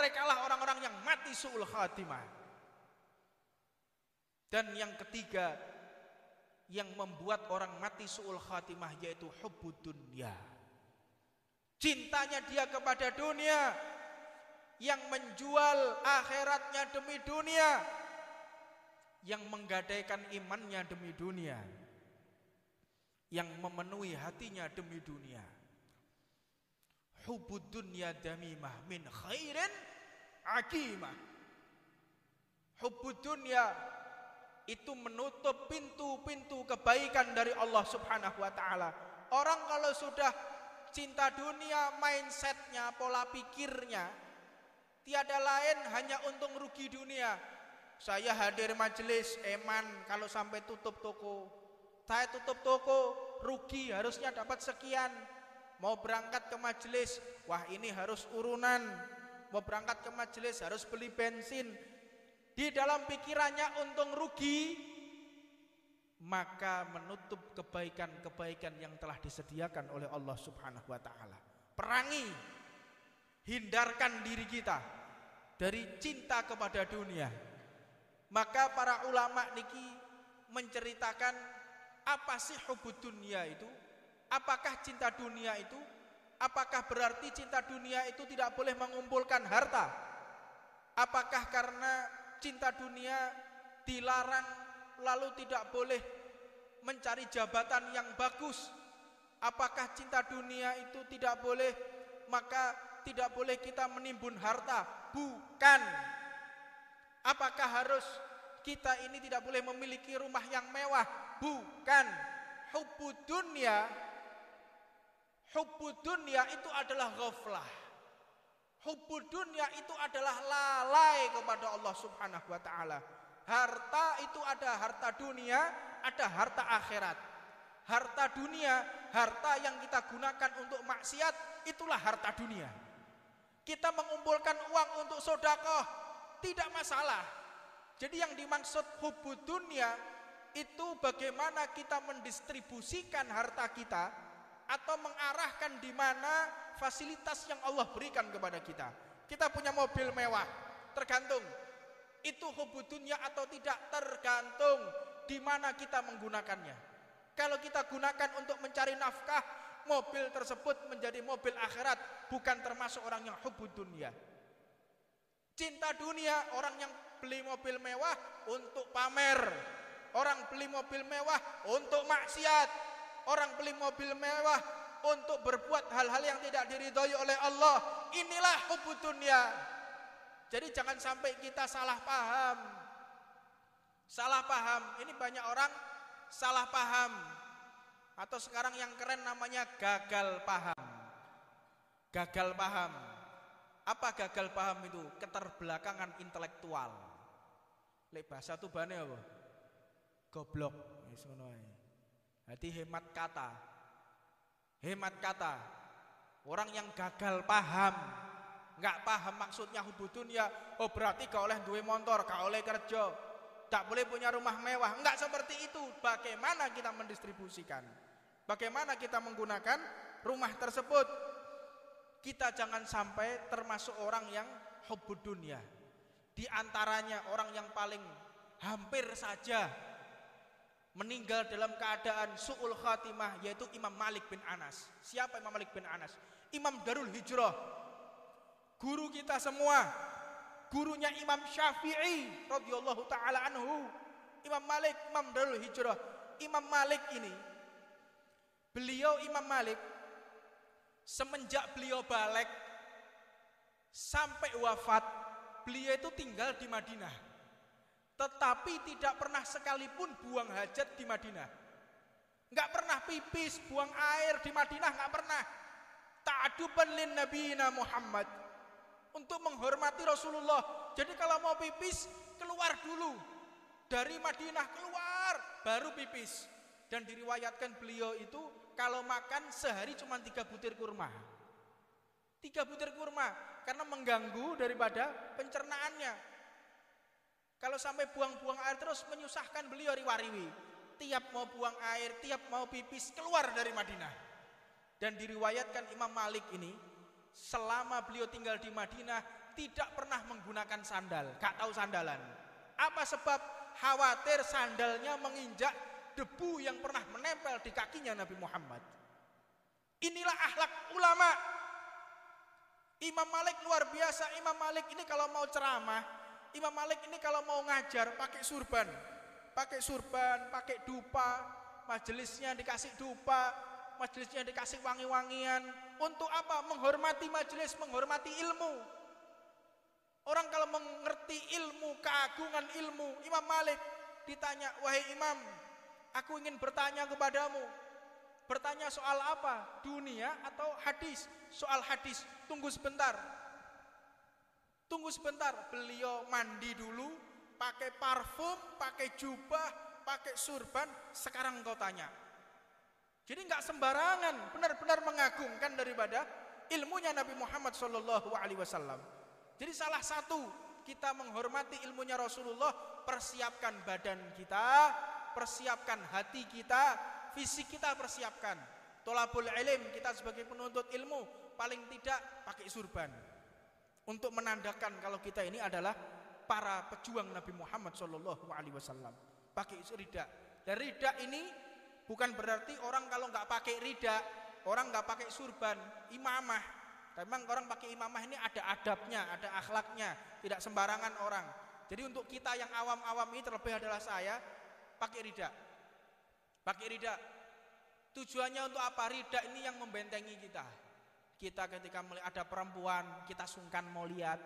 merekalah orang-orang yang mati su'ul khatimah. Dan yang ketiga yang membuat orang mati su'ul khatimah yaitu hubbud dunya. Cintanya dia kepada dunia, yang menjual akhiratnya demi dunia, yang menggadaikan imannya demi dunia, yang memenuhi hatinya demi dunia. Hubbud dunya damimah min khairin akimah. Hubbud dunya itu menutup pintu-pintu kebaikan dari Allah Subhanahu wa taala. Orang kalau sudah cinta dunia, mindsetnya, pola pikirnya tiada lain hanya untung rugi dunia. Saya hadir majelis eman kalau sampai tutup toko. Saya tutup toko rugi, harusnya dapat sekian. Mau berangkat ke majelis, wah ini harus urunan. Mau berangkat ke majelis harus beli bensin. Di dalam pikirannya untung rugi, maka menutup kebaikan-kebaikan yang telah disediakan oleh Allah Subhanahu wa taala. Perangi, hindarkan diri kita dari cinta kepada dunia. Maka para ulama niki menceritakan apa sih hubbud dunya itu? Apakah cinta dunia itu? Apakah berarti cinta dunia itu tidak boleh mengumpulkan harta? Apakah karena cinta dunia dilarang lalu tidak boleh mencari jabatan yang bagus? Apakah cinta dunia itu tidak boleh, maka tidak boleh kita menimbun harta? Bukan. Apakah harus kita ini tidak boleh memiliki rumah yang mewah? Bukan. Hubbud dunya itu adalah ghaflah. Hubbud dunya itu adalah lalai kepada Allah Subhanahu wa taala. Harta itu ada harta dunia, ada harta akhirat. Harta dunia, harta yang kita gunakan untuk maksiat, itulah harta dunia. Kita mengumpulkan uang untuk sedekah, tidak masalah. Jadi yang dimaksud hubbud dunya itu bagaimana kita mendistribusikan harta kita atau mengarahkan di mana fasilitas yang Allah berikan kepada kita. Kita punya mobil mewah, tergantung itu hubbud dunya atau tidak, tergantung di mana kita menggunakannya. Kalau kita gunakan untuk mencari nafkah, mobil tersebut menjadi mobil akhirat, bukan termasuk orang yang hubbud dunya. Cinta dunia, orang yang beli mobil mewah untuk pamer, orang beli mobil mewah untuk maksiat, orang beli mobil mewah untuk berbuat hal-hal yang tidak diridhoi oleh Allah. Inilah hubbud dunya. Jadi jangan sampai kita salah paham. Salah paham, ini banyak orang salah paham. Atau sekarang yang keren namanya gagal paham. Gagal paham. Apa gagal paham itu? Keterbelakangan intelektual. Lek bahasa tuh bane apa? Goblok. Wis ngono ae. Jadi hemat kata. Hemat kata. Orang yang gagal paham, enggak paham maksudnya hubbud dunya, oh berarti gak oleh duwe motor, gak oleh kerja, tak boleh punya rumah mewah. Enggak seperti itu. Bagaimana kita mendistribusikan? Bagaimana kita menggunakan rumah tersebut? Kita jangan sampai termasuk orang yang hubbud dunya. Di antaranya orang yang paling hampir saja meninggal dalam keadaan su'ul khatimah yaitu Imam Malik bin Anas. Siapa Imam Malik bin Anas? Imam Darul Hijrah, guru kita semua, gurunya Imam Syafi'i radhiyallahu taala anhu. Imam Malik, Imam Darul Hijrah. Imam Malik ini, Imam Malik semenjak beliau balik sampai wafat, beliau itu tinggal di Madinah. Tetapi tidak pernah sekalipun buang hajat di Madinah. Enggak pernah pipis, buang air di Madinah, enggak pernah. Ta'aduban lin nabiyina Muhammad, untuk menghormati Rasulullah. Jadi kalau mau pipis, keluar dulu dari Madinah, keluar baru pipis. Dan diriwayatkan beliau itu kalau makan sehari cuma 3 butir kurma. 3 butir kurma karena mengganggu daripada pencernaannya. Kalau sampai buang-buang air terus menyusahkan beliau riwariwi. Tiap mau buang air, tiap mau pipis, keluar dari Madinah. Dan diriwayatkan Imam Malik ini selama beliau tinggal di Madinah tidak pernah menggunakan sandal, gak tahu sandalan. Apa sebab? Khawatir sandalnya menginjak debu yang pernah menempel di kakinya Nabi Muhammad. Inilah akhlak ulama. Imam Malik luar biasa. Imam Malik ini kalau mau ceramah, Imam Malik ini kalau mau ngajar pakai surban, pakai dupa, majelisnya dikasih dupa, majelisnya dikasih wangi-wangian. Untuk apa? Menghormati majelis, menghormati ilmu. Orang kalau mengerti ilmu, keagungan ilmu, Imam Malik ditanya, wahai Imam, aku ingin bertanya kepadamu. Bertanya soal apa? Dunia atau hadis? Soal hadis. Tunggu sebentar. Tunggu sebentar. Beliau mandi dulu, pakai parfum, pakai jubah, pakai surban. Sekarang engkau tanya. Jadi enggak sembarangan, benar-benar mengagungkan daripada ilmunya Nabi Muhammad SAW. Jadi salah satu kita menghormati ilmunya Rasulullah, persiapkan badan kita, persiapkan hati kita, fisik kita persiapkan. Tolabul ilm, kita sebagai penuntut ilmu paling tidak pakai surban untuk menandakan kalau kita ini adalah para pejuang Nabi Muhammad SAW. Pakai rida. Dan rida ini bukan berarti orang kalau nggak pakai rida, orang nggak pakai surban, imamah. Memang orang pakai imamah ini ada adabnya, ada akhlaknya, tidak sembarangan orang. Jadi untuk kita yang awam-awam ini, terlebih adalah saya, pakai rida. Pakai rida. Tujuannya untuk apa? Rida ini yang membentengi kita. Kita ketika melihat ada perempuan, kita sungkan mau lihat.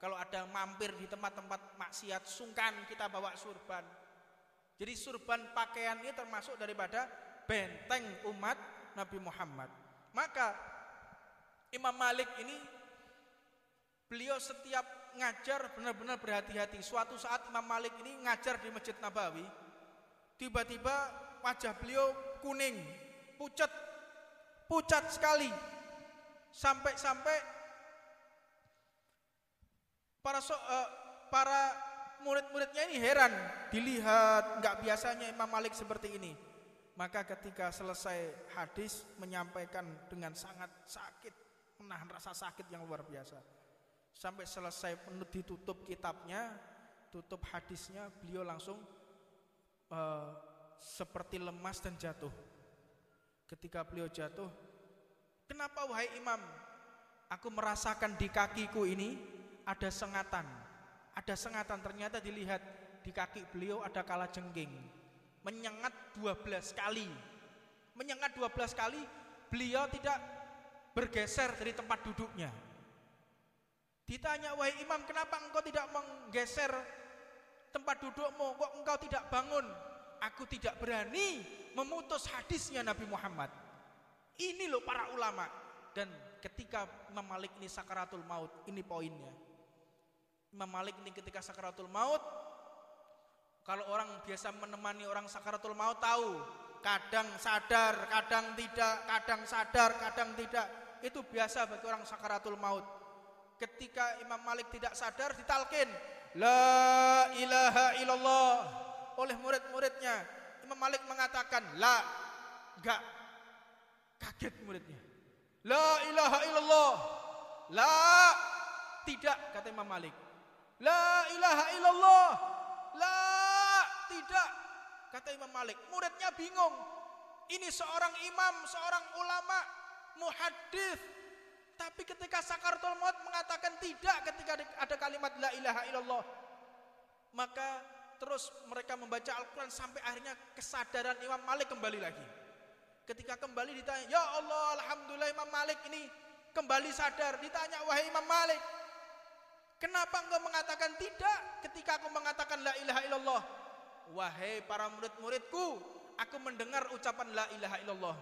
Kalau ada mampir di tempat-tempat maksiat, sungkan kita bawa surban. Jadi surban pakaian ini termasuk daripada benteng umat Nabi Muhammad. Maka Imam Malik ini beliau setiap ngajar benar-benar berhati-hati. Suatu saat Imam Malik ini ngajar di Masjid Nabawi, tiba-tiba wajah beliau kuning, pucat sekali, sampai para murid-muridnya ini heran, dilihat nggak biasanya Imam Malik seperti ini. Maka ketika selesai hadis menyampaikan dengan sangat sakit, menahan rasa sakit yang luar biasa. Sampai selesai ditutup kitabnya, tutup hadisnya, beliau langsung seperti lemas dan jatuh. Ketika beliau jatuh, kenapa wahai Imam? Aku merasakan di kakiku ini ada sengatan. Ada sengatan, ternyata dilihat di kaki beliau ada kalajengking. Menyengat 12 kali. Menyengat 12 kali, beliau tidak bergeser dari tempat duduknya. Ditanya, wahai Imam, kenapa engkau tidak menggeser tempat dudukmu? Kok engkau tidak bangun? Aku tidak berani memutus hadisnya Nabi Muhammad. Ini loh para ulama. Dan ketika Imam Malik ini sakaratul maut, ini poinnya. Imam Malik ini ketika sakaratul maut, kalau orang biasa menemani orang sakaratul maut tahu, kadang sadar, kadang tidak, kadang sadar, kadang tidak. Itu biasa bagi orang sakaratul maut. Ketika Imam Malik tidak sadar, ditalkin la ilaha illallah oleh murid-muridnya. Imam Malik mengatakan la, enggak. Kaget muridnya. La ilaha illallah. La, tidak, kata Imam Malik. La ilaha illallah. La, tidak, kata Imam Malik. Muridnya bingung. Ini seorang imam, seorang ulama, muhaddits, tapi ketika sakaratul maut mengatakan tidak ketika ada kalimat la ilaha illallah. Maka terus mereka membaca Al-Quran sampai akhirnya kesadaran Imam Malik kembali lagi. Ketika kembali ditanya, ya Allah, alhamdulillah Imam Malik ini kembali sadar. Ditanya, wahai Imam Malik, kenapa engkau mengatakan tidak ketika aku mengatakan la ilaha illallah? Wahai para murid-muridku, aku mendengar ucapan la ilaha illallah,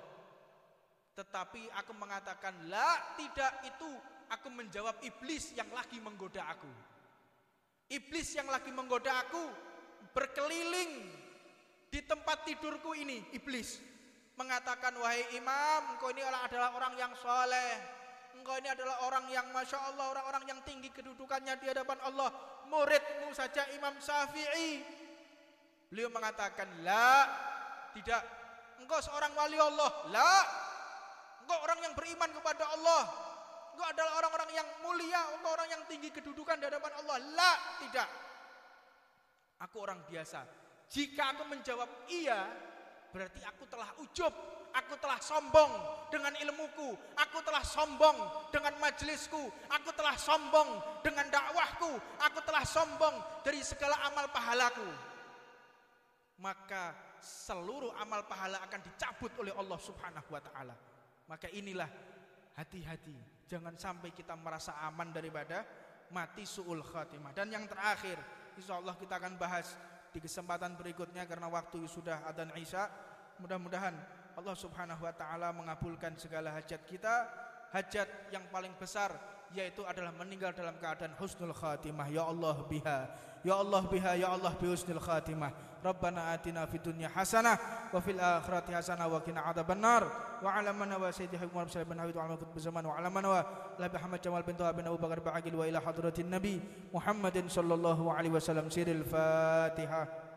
tetapi aku mengatakan la, tidak, itu aku menjawab iblis yang lagi menggoda aku. Iblis yang lagi menggoda aku berkeliling di tempat tidurku ini. Iblis mengatakan, wahai imam, engkau ini adalah orang yang soleh, engkau ini adalah orang yang masya Allah, orang-orang yang tinggi kedudukannya di hadapan Allah. Muridmu saja Imam Syafi'i, beliau mengatakan la, tidak, engkau seorang wali Allah, la, engkau orang yang beriman kepada Allah, engkau engkau adalah orang-orang yang mulia, engkau orang yang tinggi kedudukan di hadapan Allah. La, tidak. Aku orang biasa. Jika aku menjawab iya, berarti aku telah ujub, aku telah sombong dengan ilmuku, aku telah sombong dengan majelisku, aku telah sombong dengan dakwahku, aku telah sombong dari segala amal pahalaku. Maka seluruh amal pahala akan dicabut oleh Allah Subhanahu wa taala. Maka inilah, hati-hati, jangan sampai kita merasa aman daripada mati su'ul khatimah. Dan yang terakhir, insyaallah kita akan bahas di kesempatan berikutnya karena waktu sudah adzan Isya. Mudah-mudahan Allah Subhanahu wa taala mengabulkan segala hajat kita. Hajat yang paling besar yaitu adalah meninggal dalam keadaan husnul khatimah. Ya Allah biha, ya Allah biha, ya Allah bi husnul khatimah. Rabbana atina fid dunya hasanah wa fil akhirati hasanah wa qina adzabannar. Wa ala man wa sayyidina Muhammad sallallahu alaihi wa sallam zaman wa ala man wa la Muhammad Jamal bin Abu Bakar Ba'agil wa ila hadratin Nabi Muhammadin sallallahu alaihi wasallam. Siril Fatihah.